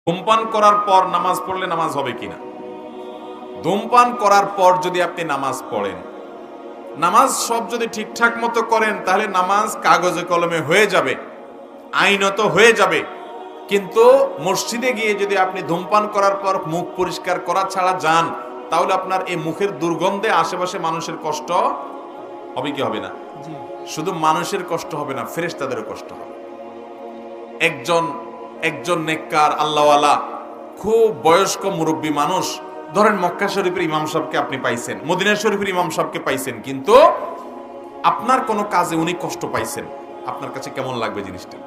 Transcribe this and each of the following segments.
ধূমপান করার পর নামাজ পড়লে নামাজ হবে কিনা? ধূমপান করার পর যদি আপনি নামাজ পড়েন, নামাজ সব যদি ঠিকঠাক মতো করেন, তাহলে নামাজ কাগজে কলমে হয়ে যাবে, আইনত হয়ে যাবে। কিন্তু মসজিদে গিয়ে যদি আপনি ধূমপান করার পর মুখ পরিষ্কার করা ছাড়া যান, তাহলে আপনার এই মুখের দুর্গন্ধে আশেপাশে মানুষের কষ্ট হবে কি হবে না? শুধু মানুষের কষ্ট হবে না, ফেরেশতাদেরও কষ্ট হবে। একজন নেককার আল্লাহওয়ালা খুব বয়স্ক মুরব্বী মানুষ, ধরেন মক্কা শরীফের ইমাম সাহেবকে আপনি পাইছেন, মদিনা শরীফের ইমাম সাহেবকে পাইছেন, কিন্তু আপনার কোনো কাজে উনি কষ্ট পাইছেন, আপনার কাছে কেমন লাগবে জিনিসটা?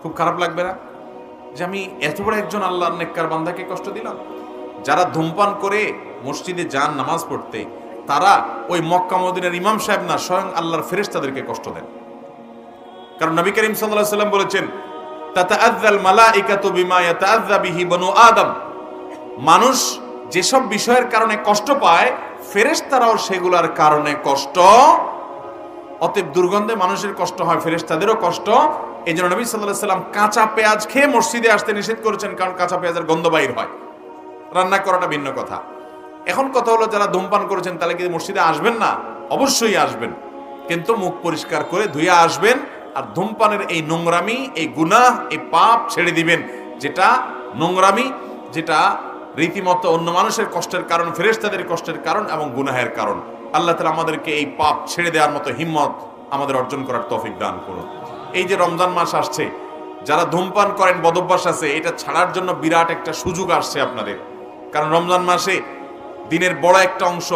খুব খারাপ লাগবে না যে আমি এত বড় একজন আল্লাহর নেককার বান্দাকে কষ্ট দিলাম? যারা ধূমপান করে মসজিদে যান নামাজ পড়তে, তারা ওই মক্কা মদিনার ইমাম সাহেব না, স্বয়ং আল্লাহর ফেরেশতাদেরকে কষ্ট দেন। কারণ নবী করিম সাল্লাল্লাহু আলাইহি ওয়াসাল্লাম বলেছেন, তাতাআযাল মালাইকাতু বিমা ইয়াতাআযা বিহি বনু আদম। মানুষ যেসব বিষয়ের কারণে কষ্ট পায়, ফেরেশতারাও সেগুলোর কারণে কষ্ট। অতএব দুর্গন্ধে মানুষের কষ্ট হয়, ফেরেশতাদেরও কষ্ট। এই জন্য নবী সাল্লাল্লাহু আলাইহি ওয়াসাল্লাম কাঁচা পেঁয়াজ খেয়ে মসজিদে আসতে নিষেধ করেছেন, কারণ কাঁচা পেঁয়াজের গন্ধ বাইর হয়। রান্না করাটা ভিন্ন কথা। এখন কথা হলো, যারা ধূমপান করেছেন তাহলে কি মসজিদে আসবেন না? অবশ্যই আসবেন, কিন্তু মুখ পরিষ্কার করে ধুয়ে আসবেন। আর ধূমপানের এই নোংরামি, এই গুনাহ, এই পাপ ছেড়ে দিবেন। যেটা নোংরামি, যেটা রীতিমতো অন্য মানুষের কষ্টের কারণ, ফেরেশতাদের কষ্টের কারণ এবং গুনাহের কারণ, আল্লাহ তাআলা আমাদেরকে এই পাপ ছেড়ে দেওয়ার মতো হিম্মত আমাদের অর্জন করার তৌফিক দান করুন। এই যে রমজান মাস আসছে, যারা ধূমপান করেন, বদভ্যাস আছে, এটা ছাড়ার জন্য বিরাট একটা সুযোগ আসছে আপনাদের। কারণ রমজান মাসে দিনের বড় একটা অংশ,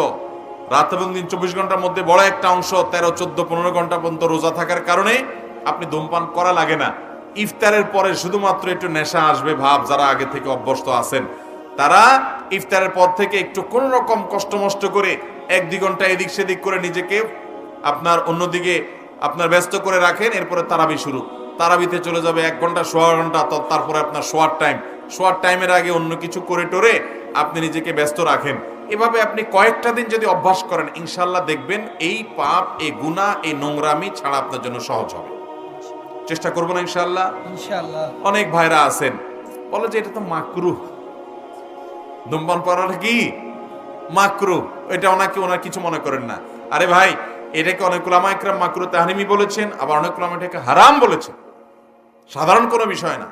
রাত এবং দিন 24 ঘন্টার মধ্যে বড় একটা অংশ 13, 14, 15 ঘন্টা পর্যন্ত রোজা থাকার কারণে আপনি ধূমপান করা লাগে না। ইফতারের পরে শুধুমাত্র একটু নেশা আসবে ভাব, যারা আগে থেকে অভ্যস্ত আছেন, তারা ইফতারের পর থেকে একটু কোন রকম কষ্ট মষ্ট করে 1-2 ঘন্টা এদিক সেদিক করে নিজেকে আপনার অন্যদিকে আপনার ব্যস্ত করে রাখেন। এরপরে তারাবি শুরু, তারাবিতে চলে যাবে 1 ঘন্টা, সোয়া ঘন্টা, তারপরে আপনার শোয়ার টাইমের আগে অন্য কিছু করে টোরে আপনি নিজেকে ব্যস্ত রাখেন। এভাবে আপনি কয়েকটা দিন যদি অভ্যাস করেন, ইনশাল্লাহ দেখবেন এই পাপ, এই গুনাহ, এই নোংরামি ছাড়া আপনার জন্য সহজ হবে। চেষ্টা করবো না ইনশাল্লাহ? অনেক ভাইরা আছেন বলে যে এটা তো মাকরুহ, ধূমপান করাটা কি মাকরুহ, এটা ওনার কিছু মনে করেন না। আরে ভাই, এটাকে অনেক উলামা ইকরাম মাকরুহ তাহরিমি বলেছেন, আবার অনেক উলামা এটাকে হারাম বলেছেন। সাধারণ কোনো বিষয় না।